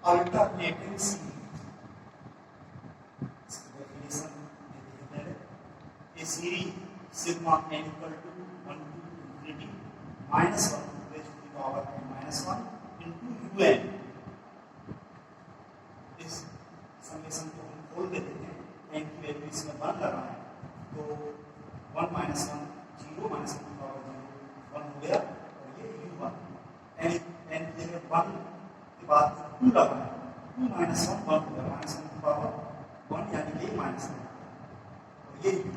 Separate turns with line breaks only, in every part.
Alternating series, इसकी definition देखिए पहले। A series sigma n equal to 1 to infinity minus 1 raised to the power n minus 1 into un। इस summation को हम खोल देते हैं, n की वैल्यू इसमें 1 लगा है तो 1 minus 1 0 minus 1 की पावर 0 1 हो गया और ये u1 n की जगह 1 के बाद 2 लगा है, 2 minus 1 1 हो गया, minus 1 की पावर 1 यानी कि minus 1 और ये u।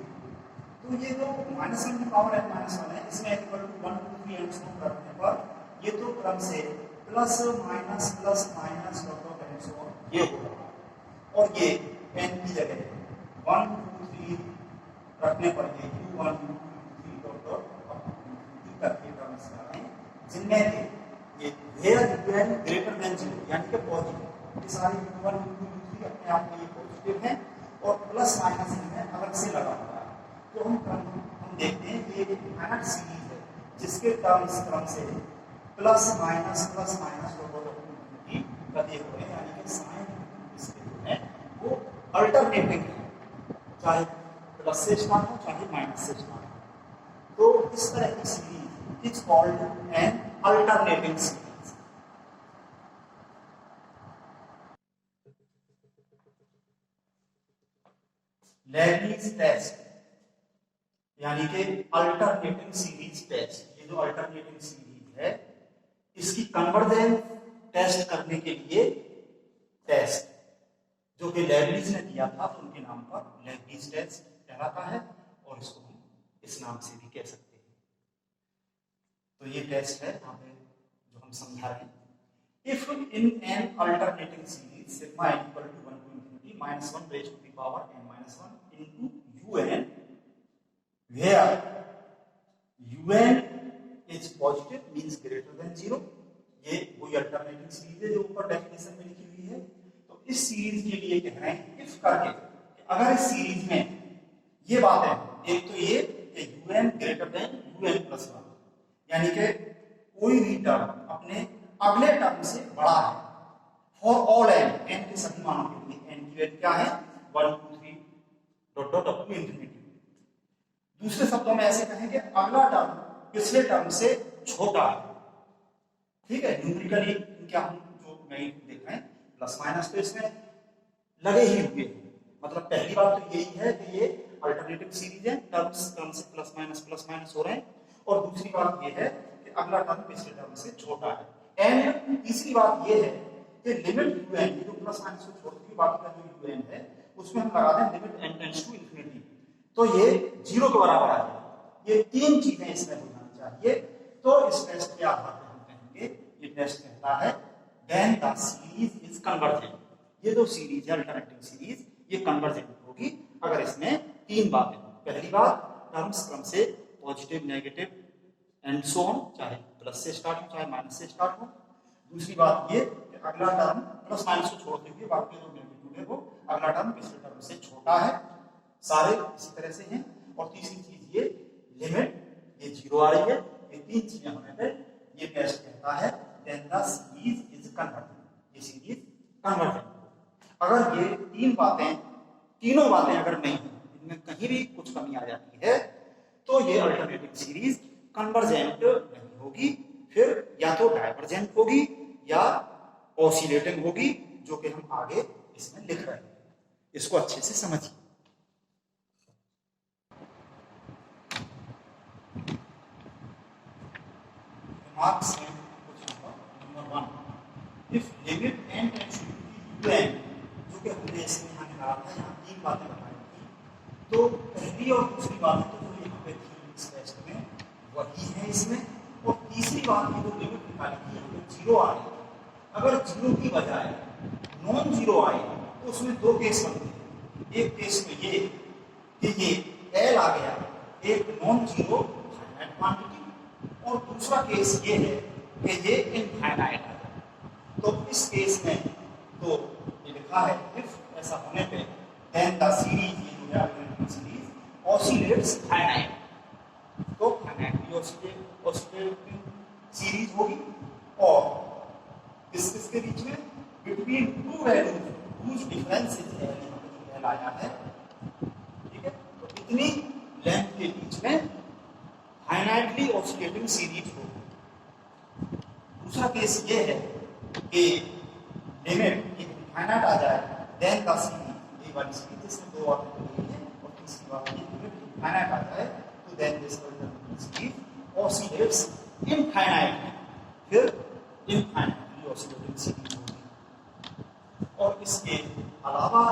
तो ये जो माइनस 1 की पावर n माइनस 1 है, इसमें n equal to 1 2 3 and so करने पर ये तो क्रम से plus minus dot dot and so ये होगा और ये n की जगह 1 2 3 रखने पर ये u1 u2 u3 dot dot up to infinity तक के टर्म्स आ रहे हैं, जिनमें ये वेयर un ग्रेटर देन 0 यानी कि पॉजिटिव, ये सारे u1 u2 u3 अपने आप में ये पॉजिटिव हैं और प्लस माइनस इनमें अलग से लगा हुआ है। तो हम देखते हैं ये एक फाइनाइट सीरीज है जिसके टर्म्स क्रम से प्लस माइनस इंफिनिटी दिए हुए हैं, यानी कि साइन इसके जो है वो अल्टरनेटिंग है, चाहे प्लस से स्टार्ट हो चाहे माइनस से स्टार्ट हो। तो इस तरह की series is called an alternating series. Leibniz test यानी कि अल्टरनेटिंग सीरीज टेस्ट, ये जो अल्टरनेटिंग सीरीज है इसकी कन्वर्जेंस टेस्ट करने के लिए टेस्ट जो कि लेबनीज़ ने दिया था उनके नाम पर लेबनीज़ टेस्ट कहलाता है और इसको हम इस नाम से भी कह सकते हैं। तो ये टेस्ट है यहाँ पे जो हम समझा रहे हैं। If in an alternating series sigma n equal to 1 to infinity minus 1 raised to the power n minus 1 into un where un is positive means greater than 0, ये वही अल्टरनेटिंग सीरीज है जो ऊपर डेफिनेशन में लिखी हुई है। तो इस सीरीज के लिए कह रहे हैं इफ करके कि अगर इस सीरीज में ये बातें, एक तो ये कि un greater than un plus 1 यानी कि कोई भी टर्म अपने अगले टर्म से बड़ा है फॉर ऑल n के सभी मानों के लिए, n की वैल्यू क्या है 1 2 3 dot dot up to infinity. दूसरे शब्दों में ऐसे कहें कि अगला टर्म पिछले टर्म से छोटा है, ठीक है। न्यूमेरिकली क्या हम जो मैग्नीट्यूड देख रहे हैं प्लस माइनस तो इसमें लगे ही हुए, मतलब पहली बात तो यही है कि ये अल्टरनेटिव सीरीज है, टर्म्स टर्म से प्लस माइनस हो रहे हैं, और दूसरी बात ये है कि अगला टर्म पिछले टर्म से छोटा है। एंड तीसरी बात ये है कि लिमिट un, ये जो प्लस माइनस को छोड़ के बाकी का जो un है उसमें हम लगा दें limit n tends to infinity, तो ये 0 के बराबर आ जाए। ये तीन चीजें इसमें हो जानी चाहिए। तो इस टेस्ट के आधार पर हम कहेंगे ये टेस्ट कहता है when the series is convergent. ये जो सीरीज है अल्टरनेटिंग सीरीज ये कन्वर्जेंट होगी अगर इसमें तीन बातें हो। पहली बात टर्म्स क्रम से positive negative and so on, चाहे प्लस से स्टार्ट हो चाहे माइनस से स्टार्ट हो। दूसरी बात ये कि अगला टर्म प्लस माइनस को छोड़ते हुए बाकी जो मैग्नीट्यूड है वो अगला टर्म पिछले टर्म से छोटा है, सारे इसी तरह से हैं। और तीसरी चीज ये लिमिट ये 0 आ रही है। ये तीन चीजें होने पे ये टेस्ट कहता है then the series is convergent, ये सीरीज कन्वर्जेंट। अगर ये तीनों बातें अगर नहीं है, इनमें कहीं भी कुछ कमी आ जाती है तो ये अल्टरनेटिव सीरीज कन्वर्जेंट नहीं होगी, फिर या तो डाइवर्जेंट होगी या ऑसिलेटिंग होगी, जो कि हम आगे इसमें लिख रहे हैं। इसको अच्छे से समझिए। मार्क्स हैं कुछ number 1, if limit n tends to un, जो कि हमने इसमें यहाँ निकाला था, यहाँ तीन बातें बताई थी। तो पहली और दूसरी बातें तो जो यहाँ पे थी इस टेस्ट में वही है इसमें, और तीसरी बात की जो लिमिट निकाली थी यहाँ पे 0 आ रही है। अगर 0 की बजाय नॉन 0 आए तो उसमें दो केस बनते हैं। एक केस में ये कि ये L आ गया एक नॉन 0 फाइनाइट क्वांटिटी, और दूसरा केस ये है कि ये इनफाइनाइट है। तो इस केस में तो ये लिखा है इफ ऐसा होने पे देन द सीरीज, ये जो है अल्टरनेटिंग सीरीज ऑसिलेट्स फाइनाइट, तो फाइनाइटली ऑसिलेटिंग सीरीज होगी। और किस किस के बीच में, between two values whose difference is L, यहाँ पे जो एल आया है, ठीक है, तो इतनी लेंथ के बीच में फाइनाइटली ऑसिलेटिंग सीरीज होगी। दूसरा केस ये है कि लिमिट इनफाइनाइट आ जाए, देन द सीरीज, एक वाली सीरीज जिसमें दो ऑर्बिटल है और तीसरी वाली लिमिट इनफाइनाइट आ जाए, तो then this series oscillates infinitely, फिर इनफाइनाइटली ऑसिलेटिंग सीरीज होगी। और इसके अलावा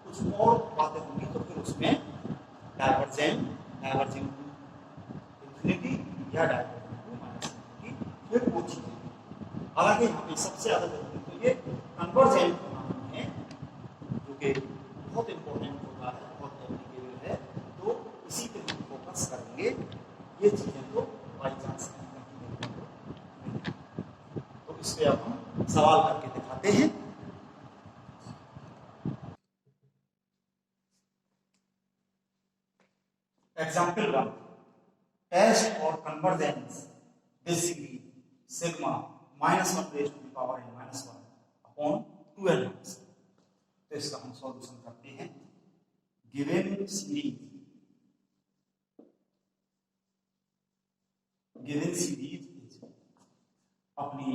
कुछ और बातें होंगी तो फिर उसमें डाइवर्जेंट इंफिनिटी या डाइवर्जेंट टू माइनस इंफिनिटी, फिर वो चीजें। हालांकि यहाँ पे सबसे ज्यादा जरूरी तो ये कन्वर्जेंट होना है, जो कि बहुत इंपॉर्टेंट होता है, बहुत एप्लीकेबल है, तो इसी पे हम फोकस करेंगे। ये चीजें तो बाई चांस तो इस पे अब हम सवाल करके दिखाते हैं। एग्जाम्पल 1, टेस्ट और convergence this series sigma -1 raise to the power n-1 upon 2n। तो इसका हम सॉल्यूशन करते हैं। गिवन सीरीज अपनी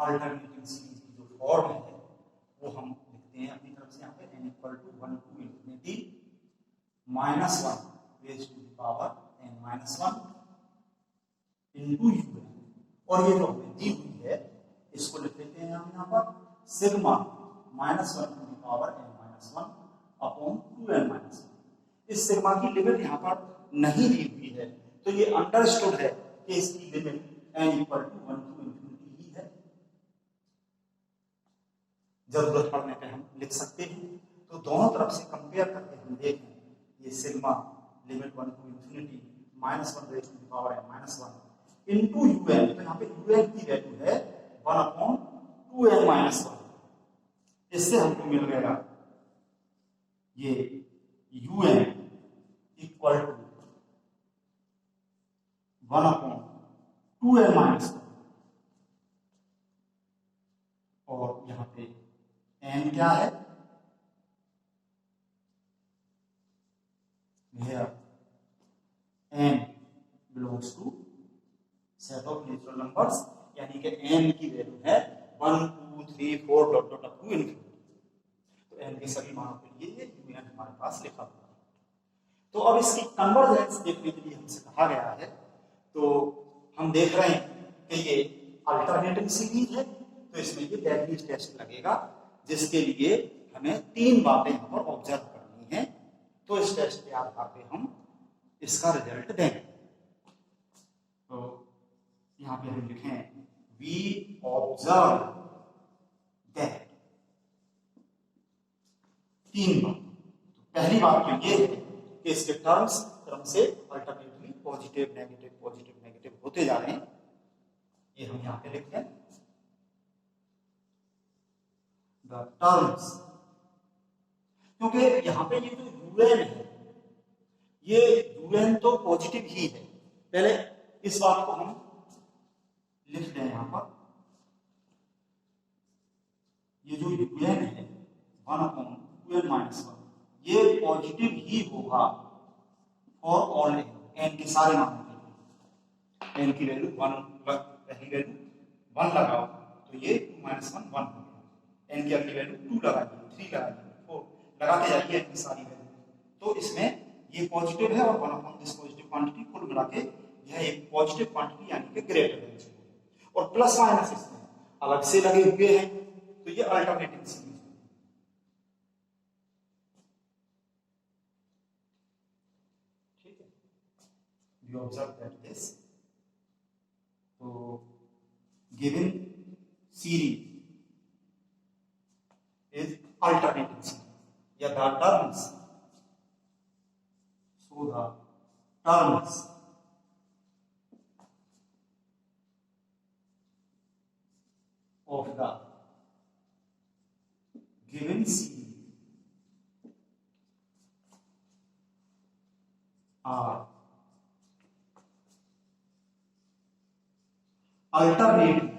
अल्टरनेटिंग सीरीज की जो फॉर्म है वो हम लिखते हैं अपनी तरफ से यहाँ पे n = 1 to infinity -1 raise to the power n-1 into u। और ये जो हमें दी हुई है इसको लिख लेते हैं हम यहाँ पर sigma -1 to the power n-1 upon 2n-1। इस सिग्मा की लिमिट यहाँ पर नहीं दी हुई है, तो ये अंडरस्टूड है कि इसकी लिमिट n = 1 to infinity ही है। जरूरत पड़ने पे हम लिख सकते हैं। तो दोनों तरफ से कंपेयर करके हम देखें, ये sigma limit 1 to infinity -1 raise to the power n-1 into un, तो यहाँ पे un की वैल्यू है 1 अपॉन 2n-1। इससे हमको मिल गया ये un equal to 1 upon 2n-1, और यहाँ पे n क्या है, n belongs to set of natural numbers, यानी कि n की वैल्यू है 1 2 3 4 dot dot up to infinity. तो n के सभी मानों के लिए ये un हमारे पास लिखा हुआ है। तो अब इसकी कन्वर्जेंस देखने के लिए हमसे कहा गया है, तो हम देख रहे हैं कि ये अल्टरनेटिंग सीरीज है, तो इसमें ये लेबनीज़ टेस्ट लगेगा, जिसके लिए हमें 3 बातें यहाँ पर ऑब्जर्व करनी है। तो इस टेस्ट के आधार पे हम इसका रिजल्ट देंगे। तो यहाँ पे हम लिखें वी ऑब्जर्व दैट, 3 बात। तो पहली बात तो ये है कि इसके टर्म्स क्रम से अल्टरनेटली पॉजिटिव नेगेटिव होते जा रहे हैं। ये हम यहाँ पे लिखते हैं द टर्म्स, क्योंकि यहाँ पे ये जो un है, ये un तो पॉजिटिव ही है। पहले इस बात को हम लिख दें यहाँ पर, ये जो un है 1 अपॉन 2n-1 ये पॉजिटिव ही होगा फॉर ऑल n के सारे मानों के लिए। n की वैल्यू 1, पहली वैल्यू 1 लगाओ तो ये 2 - 1 1 हो गया। n की अगली वैल्यू 2 लगाइए, 3 लगाइए, 4 लगाते जाइए n की सारी वैल्यू। तो इसमें ये पॉजिटिव है और 1 अपॉन दिस पॉजिटिव क्वांटिटी कुल मिला के यह एक पॉजिटिव क्वांटिटी यानी कि ग्रेटर देन 0, और प्लस माइनस इसमें अलग से लगे हुए हैं, तो ये अल्टरनेटिंग सीरीज है। ठीक है, वी ऑब्जर्व दैट दिस, तो given series is alternating series या the terms, so the terms of the given series are alternating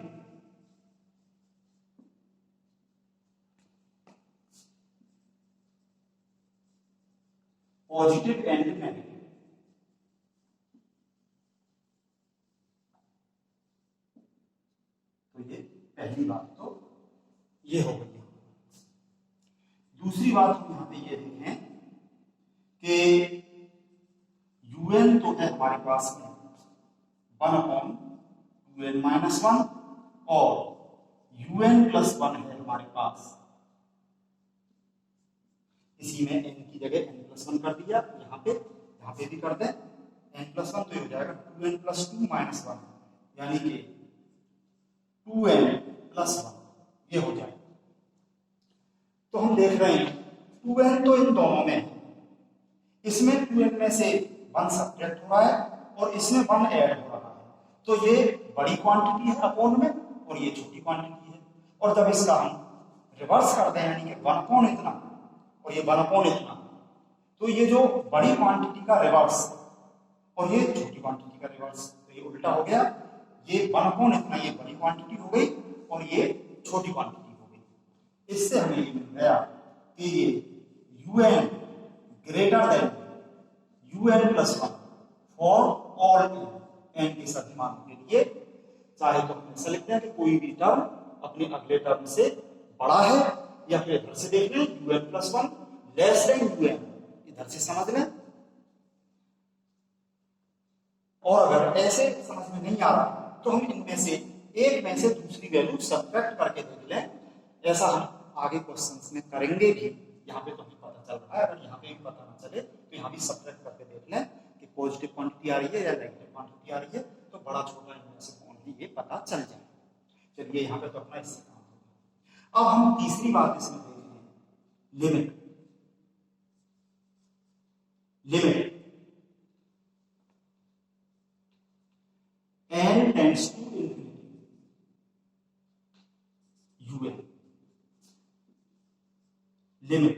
positive and negative. तो ये पहली बात तो ये हो गई। दूसरी बात हम यहां पे ये देखें कि un तो है हमारे पास में 1/2n-1 और un+1 है हमारे पास, इसी में n की जगह n+1 कर दिया, यहाँ पे भी कर दें n+1 तो ये हो जाएगा 2n+2 - 1 यानी कि 2n+1 ये हो जाएगा। तो हम देख रहे हैं 2n तो इन दोनों में है, इसमें 2n में से 1 सब्ट्रैक्ट हो रहा है और इसमें 1 ऐड हो रहा है, तो ये बड़ी क्वांटिटी है अपॉन में और ये छोटी क्वांटिटी है। और जब इसका हम रिवर्स कर दें यानी कि 1 अपॉन इतना और ये 1 अपॉन इतना, तो ये जो बड़ी क्वांटिटी का रिवर्स और ये छोटी क्वांटिटी का रिवर्स, तो ये उल्टा हो गया, ये 1 अपॉन इतना ये बड़ी क्वांटिटी हो गई और ये छोटी क्वांटिटी हो गई। इससे हमें ये मिल गया कि ये un greater than un+1 for all n के सभी मानों के लिए, चाहे तो हम ऐसा लिखते हैं कि कोई भी टर्म अपने अगले टर्म से बड़ा है, या फिर इधर से देख लें un+1 लेस देन un, इधर से समझ लें। और अगर ऐसे समझ में नहीं आ रहा तो हम इनमें से एक में से दूसरी वैल्यू सब्ट्रैक्ट करके देख लें। ऐसा हम आगे क्वेश्चंस में करेंगे भी, यहाँ पे तो हमें पता चल रहा है, अगर यहाँ पे भी पता ना चले तो यहाँ भी सब्ट्रैक्ट करके देख लें कि पॉजिटिव क्वांटिटी आ रही है या नेगेटिव क्वांटिटी आ रही है, तो बड़ा छोटा इनमें से कौन है ये पता चल जाए। चलिए यहाँ पे तो अपना इससे काम होगा। अब हम तीसरी बात इसमें देख रहे हैं, limit. Limit n tends to infinity un, limit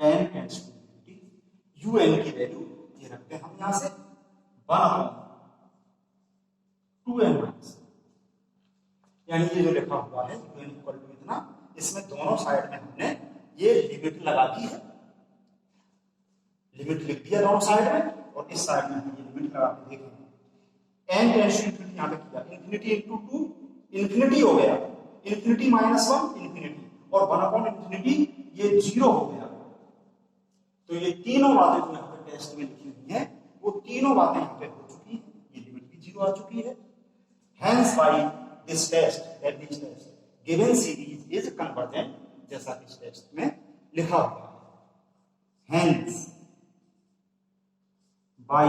n tends to infinity un की वैल्यू ये रखते हैं हम यहां से 1/2n-, यानी ये जो लिखा हुआ है un इक्वल टू इतना, इसमें दोनों साइड में हमने ये लिमिट लगा दी है, लिमिट लिख दिया दोनों साइड में, और इस साइड में हम ये लिमिट लगा के देखेंगे। n टेंड्स टू इंफिनिटी यहां पे किया, इंफिनिटी इंटू 2 इंफिनिटी हो गया, इंफिनिटी -1 इंफिनिटी, और 1/∞ ये 0 हो गया। तो ये तीनों बातें जो यहाँ पे टेस्ट में लिखी हुई हैं वो तीनों बातें यहाँ पे हो चुकी है, ये लिमिट भी 0 आ चुकी है। Hence by this test, that this test given series is convergent, जैसा इस टेस्ट में लिखा हुआ है। Hence by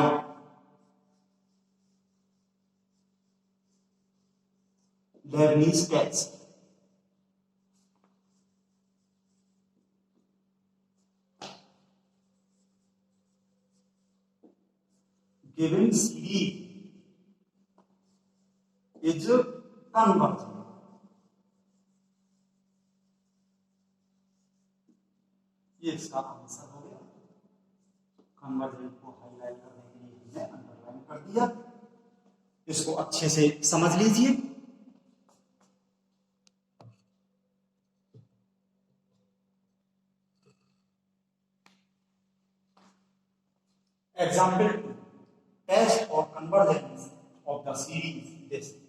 Leibniz test given series is convergent। ये इसका आंसर हो गया। कन्वर्जेंट को हाईलाइट करने के लिए हमने अंडरलाइन कर दिया, इसको अच्छे से समझ लीजिए। एग्जाम्पल 2, टेस्ट और कन्वर्जेंस ऑफ द सीरीज।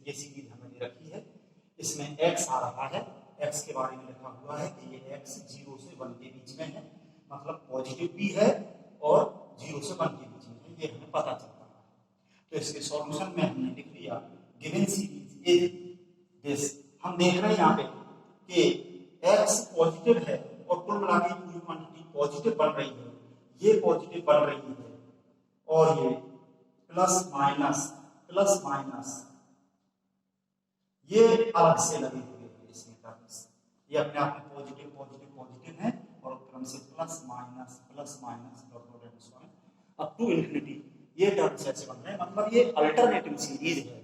ये सीरीज हमें दे रखी है, इसमें x आ रहा है, x के बारे में लिखा हुआ है कि ये x 0 से 1 के बीच में है, मतलब पॉजिटिव भी है और 0 से 1 के बीच में है, ये हमें पता चलता है। तो इसके सॉल्यूशन में हमने लिख लिया गिवन सीरीज इज दिस। हम देख रहे हैं यहाँ पे कि x पॉजिटिव है और कुल मिला के पूरी क्वांटिटी पॉजिटिव बन रही है, ये पॉजिटिव बन रही है और ये प्लस माइनस ये अलग से लगे हुए हैं इसमें टर्म्स, ये अपने आप में पॉजिटिव है और क्रम से plus minus up to infinity ये टर्म्स ऐसे बन रहे हैं, मतलब ये अल्टरनेटिंग सीरीज है।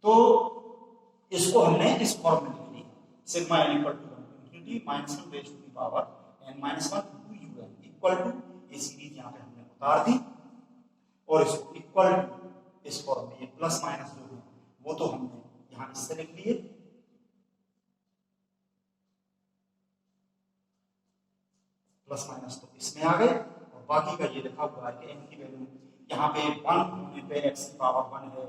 तो इसको हमने इस फॉर्म में लिख ली, sigma n equal to infinity -1 raise to the power n-1 into un equal to, ये सीरीज यहाँ पे हमने उतार दी और इसको इक्वल टू इस फॉर्म में, ये प्लस माइनस जो है वो तो हमने यहाँ इससे लिख लिए, प्लस माइनस तो इसमें आ गए, और बाकी का ये लिखा हुआ है कि n की वैल्यू यहाँ पे 1 होने पे x की पावर 1 है,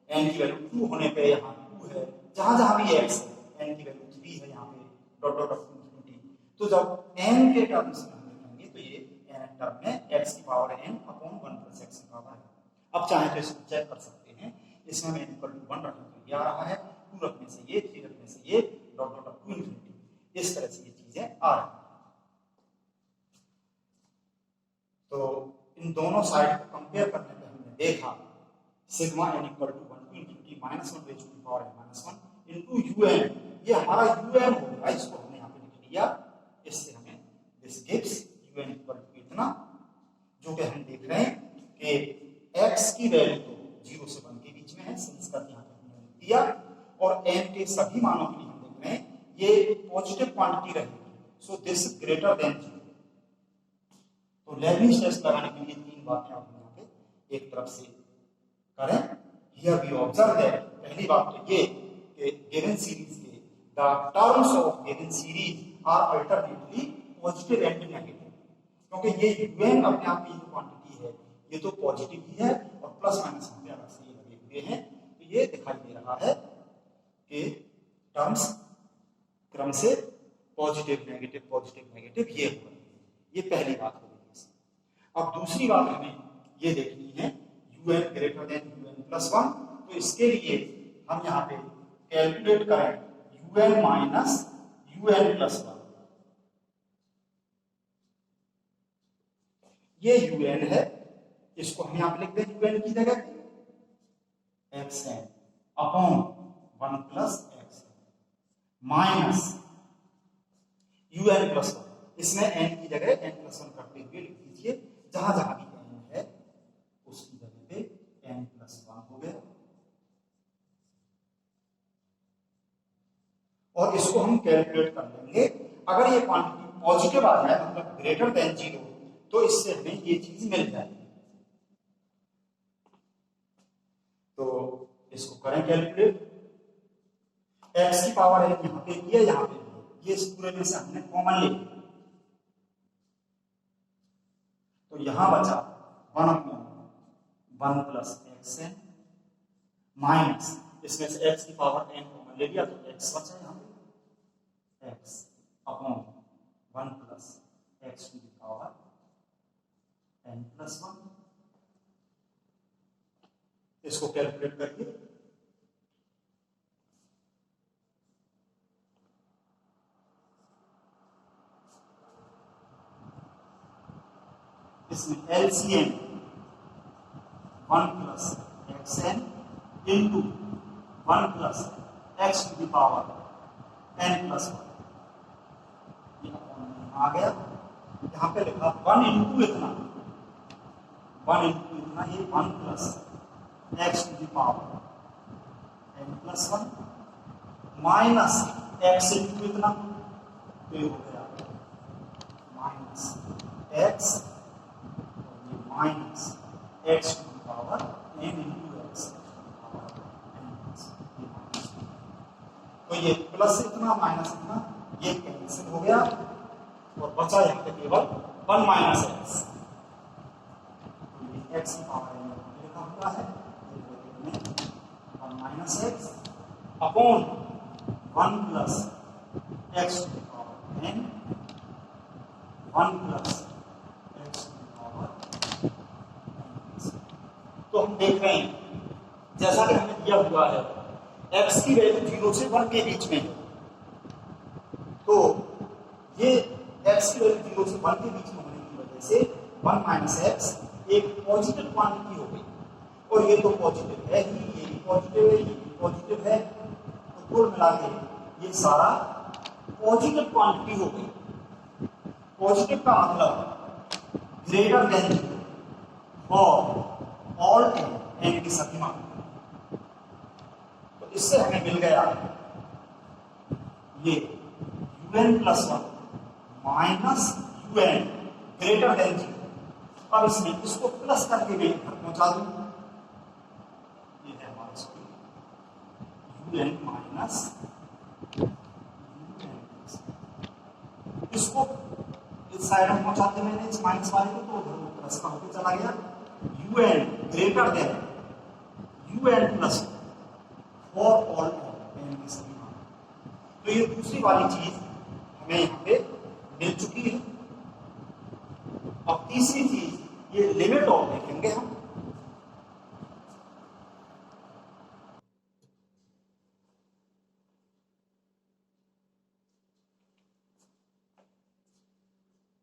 n की वैल्यू 2 होने पे यहाँ 2 है, जहां जहां भी x है, n की वैल्यू 3 है यहाँ पे, डॉट डॉट ऑफ इंफिनिटी। तो जब n के टर्म्स में हम लिखेंगे तो ये n टर्म में x की power n upon 1 plus x की पावर है। अब चाहे तो इसको चेक कर सकते हैं, इसमें मैं इक्वल टू 1 रखने तो ये आ रहा है, 2 रखने से ये, 3 रखने से ये, डॉट डॉट ऑफ इंफिनिटी, इस तरह से ये चीजें आ रही हैं। तो इन दोनों साइड को कंपेयर करने पे हमने देखा sigma n equal to 1 to infinity minus 1 raise to the power n minus 1 into un, ये हमारा un होगा, इसको हमने यहाँ पे लिख लिया। इससे हमें this gives un equal to इतना, जो कि हम देख रहे हैं कि x की वैल्यू तो 0 से 1 के बीच में है, सिंस का यहाँ पे हमने लिख दिया, और n के सभी मानों के लिए हम देख रहे हैं ये पॉजिटिव क्वांटिटी रहेगी, सो दिस ग्रेटर देन 0। तो लेबनिज़ टेस्ट लगाने के लिए 3 बातें आप यहाँ पे एक तरफ से करें। हियर वी ऑब्जर्व दैट, पहली बात तो ये कि गिवन सीरीज के the terms of given series are alternately positive and negative, क्योंकि ये un अपने आप में जो क्वांटिटी है ये तो पॉजिटिव ही है, और प्लस माइनस हम अलग से ये लगे हुए हैं, तो ये दिखाई दे रहा है कि टर्म्स क्रम से पॉजिटिव नेगेटिव ये हो रही है। ये पहली बात हो गई। अब दूसरी बात हमें ये देखनी है un greater than un plus 1, तो इसके लिए हम यहाँ पे कैलकुलेट करें un माइनस un प्लस 1। ये un है, इसको हम यहाँ पे लिख दें un की जगह xn upon 1 plus x minus un plus 1, इसमें n की जगह n प्लस 1 करते हुए लिख दीजिए, जहां जहां भी n है उसकी जगह पे n प्लस 1 हो गया, और इसको हम कैलकुलेट कर लेंगे। अगर ये क्वांटिटी पॉजिटिव आ जाए, मतलब ग्रेटर देन 0, तो इससे हमें ये चीज मिल जाएगी। तो इसको करें कैलकुलेट, x की पावर है यहाँ पे ये, यहाँ पे ये, इस पूरे में से हमने कॉमन ले लिया, तो यहां बचा 1 अपॉन 1 प्लस xn माइनस, इसमें से x की पावर n कॉमन ले लिया तो x बचा यहाँ पे, x upon 1 plus x to the power n plus 1। इसको कैलकुलेट करिए, इसमें LCM 1 plus xn into 1 plus x to the power n plus 1, ये आ गया। यहाँ पे लिखा 1 इंटू इतना, 1 इंटू इतना, ये 1 plus x to the power n plus 1 minus x into इतना, तो ये हो गया minus x minus x to the power n into x, तो ये प्लस इतना माइनस इतना ये कैंसिल हो गया, और बचा यहाँ पे केवल 1 माइनस x, तो ये x की पावर n लिखा हुआ है, 1 minus x upon 1 plus x to the power n, 1 plus x to the power. तो हम देख रहे हैं जैसा कि हमें दिया हुआ है x की वैल्यू 0 से 1 के बीच में है, तो ये x की वैल्यू 0 से 1 के बीच में होने की वजह से 1 माइनस x एक पॉजिटिव क्वांटिटी हो गई, और ये तो पॉजिटिव है ही, ये भी पॉजिटिव है, ये भी पॉजिटिव है, तो कुल मिला के ये सारा पॉजिटिव क्वांटिटी हो गई। पॉजिटिव का मतलब greater than for all n की सभी मान, तो इससे हमें मिल गया ये un plus 1 minus un greater than 0। अब इसमें इसको प्लस करके मैं इधर पहुंचा दूं, ये है हमारा un माइनस un, इसको इस साइड में पहुंचा दिया मैंने इस माइनस वाले को, तो उधर प्लस का होकर चला गया। U n greater than u n plus for all n की सभी मान। तो ये दूसरी वाली चीज हमें यहाँ पे मिल चुकी है। अब तीसरी चीज ये लिमिट ऑफ देखेंगे हम।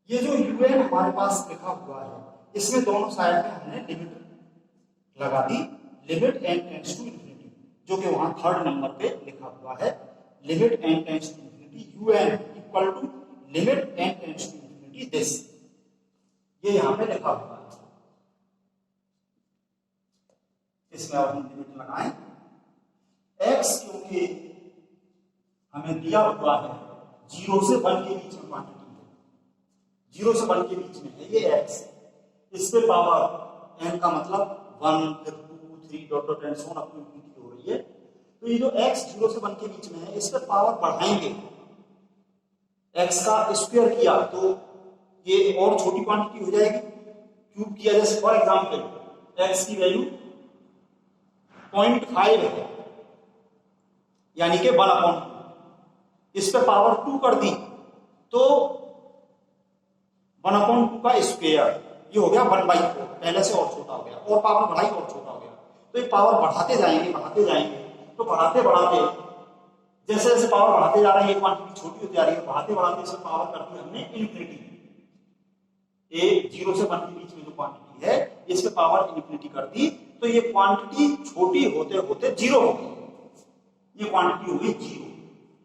ये जो यूएन हमारे पास लिखा हुआ है, इसमें दोनों साइड में हमने लिमिट लगा दी, limit n tends to infinity, जो कि वहां थर्ड नंबर पे लिखा हुआ है, limit n tends to infinity u n equal to limit n tends to infinity this, ये यहां पे लिखा हुआ है। इसमें अब हम लिमिट लगाएं। एक्स क्योंकि हमें दिया हुआ है 0 से 1 के बीच में क्वांटिटी, 0 से 1 के बीच में है ये x, इस पे पावर n का मतलब 1 फिर 2 3 dot dot and so on अपनी इंफिनिटी हो रही है। तो ये जो x 0 से 1 के बीच में है, इस पे पावर बढ़ाएंगे, x का स्क्वायर किया तो ये और छोटी क्वांटिटी हो जाएगी, क्यूब किया जैसे फॉर एग्जांपल x की वैल्यू 0.5 है, यानी कि 1/2, इस पे पावर 2 कर दी तो 1/2 का स्क्वायर, ये हो गया 1/4, पहले से और छोटा हो गया, और पावर बढ़ाई और छोटा हो गया। तो ये पावर बढ़ाते जाएंगे, तो बढ़ाते जैसे जैसे पावर बढ़ाते जा रहा है, ये क्वांटिटी छोटी होती जा रही है, बढ़ाते इसमें पावर कर दी हमने इनफिनिटी। ये 0 से 1 के बीच में जो क्वांटिटी है, इस पे पावर इनफिनिटी कर दी, तो ये क्वांटिटी छोटी होते होते 0 हो गई, ये क्वांटिटी हो गई 0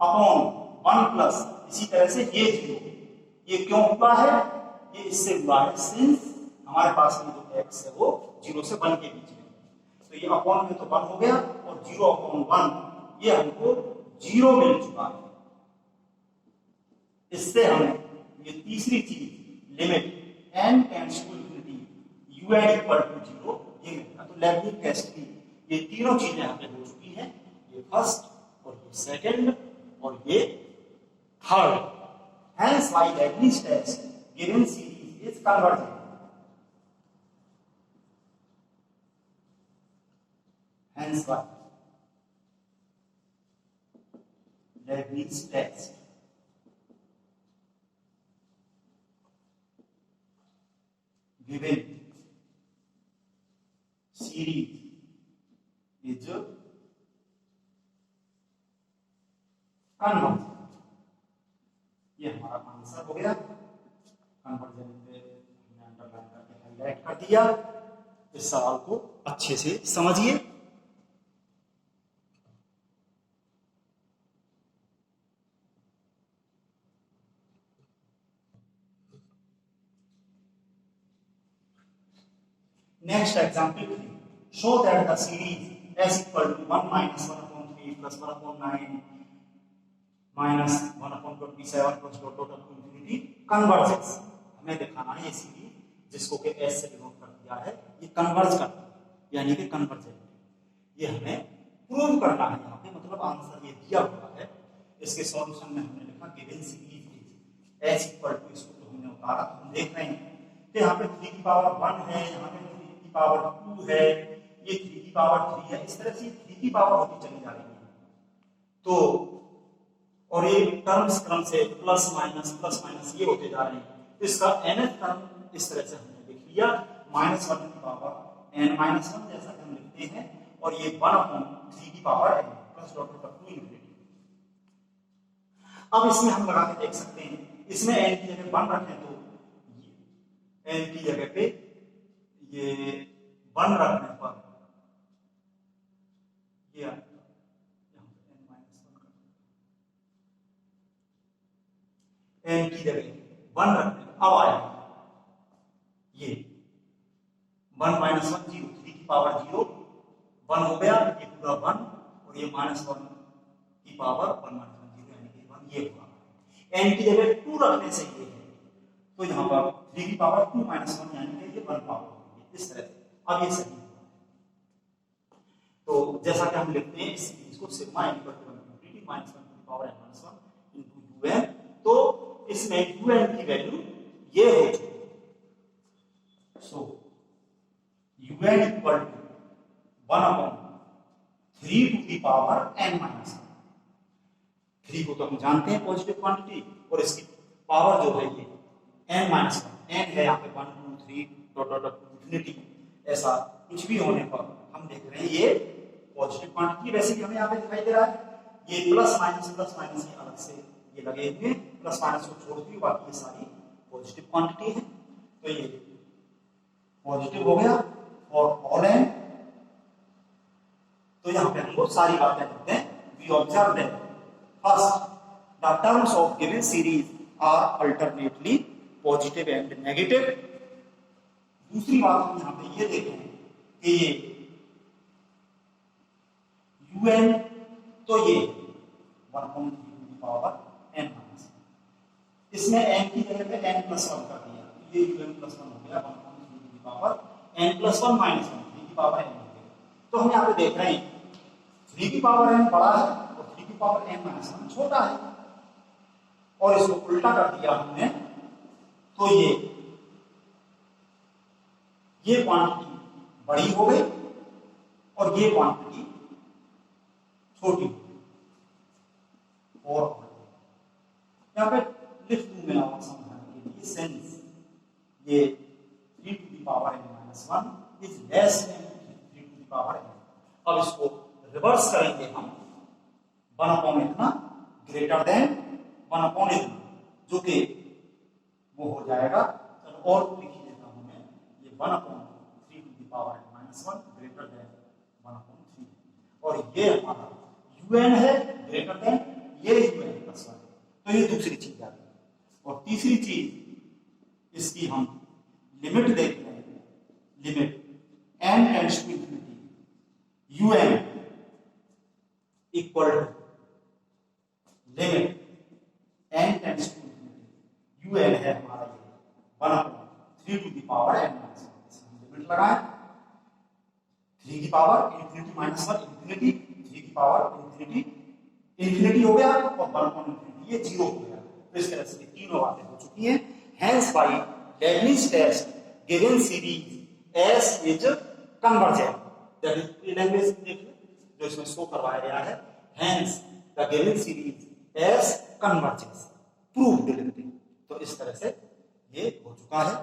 अपॉन 1 प्लस, इसी तरह से ये 0, ये क्यों हुआ है, ये इससे हुआ है सिंस हमारे पास में जो x है वो 0 से 1 के बीच में, तो ये अपॉन में तो 1 हो गया, और 0 अपॉन 1 ये हमको 0 मिल चुका है। इससे हमें ये तीसरी चीज limit n tends to infinity un equal to 0 ये मिलता। तो लेबनिज टेस्ट की ये तीनों चीजें हमें हो चुकी हैं, ये फर्स्ट और ये सेकंड और ये third. Hence by Leibniz test given series is convergent. Hence by Leibniz test given series is convergent. ये हमारा आंसर हो गया। कन्वर्जन पे हमने अंडरलाइन करके हाईलाइट कर दिया। इस सवाल को अच्छे से समझिए। Next example 3, show that the series s equal to 1 minus 1/3 plus 1/9 minus 1/27 plus dot dot up to infinity convergence. हमें दिखाना है ये सीरीज जिसको कि s से डिनोट कर दिया है, ये कन्वर्ज करती है, यानी कि कन्वर्जेंट। ये हमें प्रूव करना है यहाँ पे, मतलब आंसर ये दिया हुआ है। इसके सॉल्यूशन में हमने लिखा given series s equal to, इसको तो हमने उतारा, हम देख रहे हैं कि यहाँ पे 3 की पावर 1 है, यहाँ पे 3 की पावर 2 है, ये 3 की पावर 3 है, इस तरह से 3 की पावर होती चली जा रही है। तो और ये टर्म्स क्रम से प्लस माइनस ये होते जा रहे हैं। तो इसका nth टर्म इस तरह से हमने लिख लिया, -1 की पावर n-1 जैसा कि हम लिखते हैं, और ये 1/3 की power n plus dot dot to infinity. अब इसमें हम लगा के देख सकते हैं, इसमें n की जगह 1 रखें तो n की जगह पे ये 1 रखने पर ये n की जगह 1 रखने, अब आएगा ये 1 - 1 0, 3 की पावर 0 1 हो गया, ये पूरा 1, और ये -1 की पावर 1 - 1 0 यानी कि 1 ये हुआ। n की जगह 2 रखने से ये है, तो यहाँ पर 3 की पावर 2 - 1 यानी कि ये 1 पावर होगी, इस तरह से। अब ये सही हुआ। तो जैसा कि हम लिखते हैं इस सीरीज को सिग्मा n = 1 की पावर n - 1 * un, तो इसमें un की वैल्यू ये हो चुका। सो un इक्वल टू 1/3 n-1। 3 को तो हम जानते हैं पॉजिटिव क्वांटिटी, और इसकी पावर जो है ये n-1, n है यहाँ पे 1 2 3 डॉट डॉट इंफिनिटी, ऐसा कुछ भी होने पर हम देख रहे हैं ये पॉजिटिव क्वांटिटी। वैसे भी हमें यहाँ पे दिखाई दे रहा है ये प्लस माइनस ये अलग से ये लगे हुए, प्लस माइनस को छोड़ दी, बाकी ये सारी पॉजिटिव क्वांटिटी है। तो ये पॉजिटिव हो गया फॉर ऑल एन। तो यहाँ पे हमको सारी बातें लिखते हैं। We observe that first the terms of given series are alternately positive and negative. दूसरी बात हम यहाँ पे ये देखें कि ये un, तो ये 1/3 n-, इसमें n की जगह पे n+1 कर दिया, ये un+1 हो गया 1/3 n+1 - 1 3 की पावर n हो गया। तो हम यहाँ पे देख रहे हैं 3 की पावर n बड़ा है और 3 की पावर n-1 छोटा है, और इसको उल्टा कर दिया हमने, तो ये क्वांटिटी बड़ी हो गई और ये क्वांटिटी छोटी हो गई। और यहाँ पे लिख दूं मैं आपको समझाने के लिए सेंस, ये 3n-1 is less than 3n। अब इसको रिवर्स करेंगे हम, 1 इतना ग्रेटर देन 1 इतना, जो कि वो हो जाएगा। चलो और लिख देता हूं मैं, ये 1/3n-1 ग्रेटर देन 1/3, और ये हमारा un है ग्रेटर देन ये un+1। तो ये दूसरी चीज आ गई। और तीसरी चीज इसकी हम लिमिट देख रहे हैं, limit n tends to infinity un equal to limit n tends to infinity un है हमारा ये 1/3n-1। लिमिट लगाएं 3 की पावर इंफिनिटी -1 इंफिनिटी, 3 की पावर इंफिनिटी हो गया, और 1/∞ ये 0 हो गया। तो इस तरह से तीनों बातें हो चुकी हैं। Hence by Leibniz test given series S is convergent, that is Leibniz जो इसमें शो करवाया गया है, hence the given series S converges proved लिखते हैं। तो इस तरह से ये हो चुका है।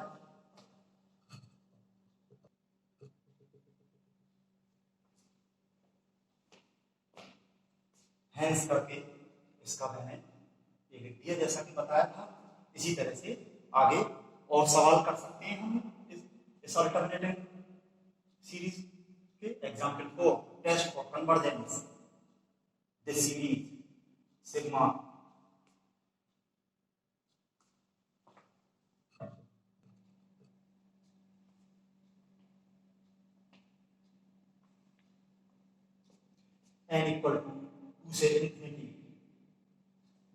Hence करके इसका मैंने ये लिख दिया जैसा कि बताया था। इसी तरह से आगे और सवाल कर सकते हैं हम इस अल्टरनेटिव सीरीज के। Example 4 test for convergence this series sigma n equal to 2 से infinity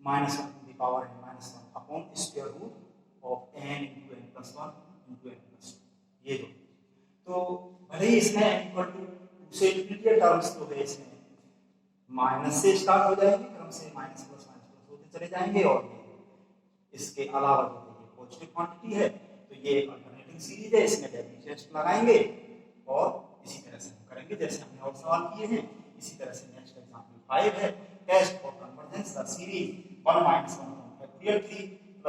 -1 to the power n-1 अपॉन square root of n into n+1 into n+2। ये दो तो भले ही इसमें n इक्वल टू 2 से इंफिनिटी टर्म्स तो है, इसमें माइनस से स्टार्ट हो जाएंगे, क्रम से माइनस प्लस होते चले जाएंगे, और इसके अलावा जो ये पॉजिटिव क्वांटिटी है, तो ये अल्टरनेटिंग सीरीज है, इसमें लेibniz टेस्ट लगाएंगे और इसी तरह से हम करेंगे जैसे हमने और सवाल किए हैं। इसी तरह से नेक्स्ट एग्जांपल 5 है test for convergence the series 1 - 1/3 +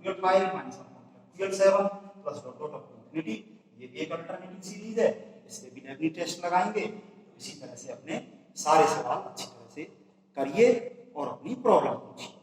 1/5 - 1/7 plus dot dot of infinity. ये एक अल्टरनेटिंग सीरीज है, इसमें भी लेibniz टेस्ट लगाएंगे। तो इसी तरह से अपने सारे सवाल अच्छी तरह से करिए और अपनी प्रॉब्लम पूछिए।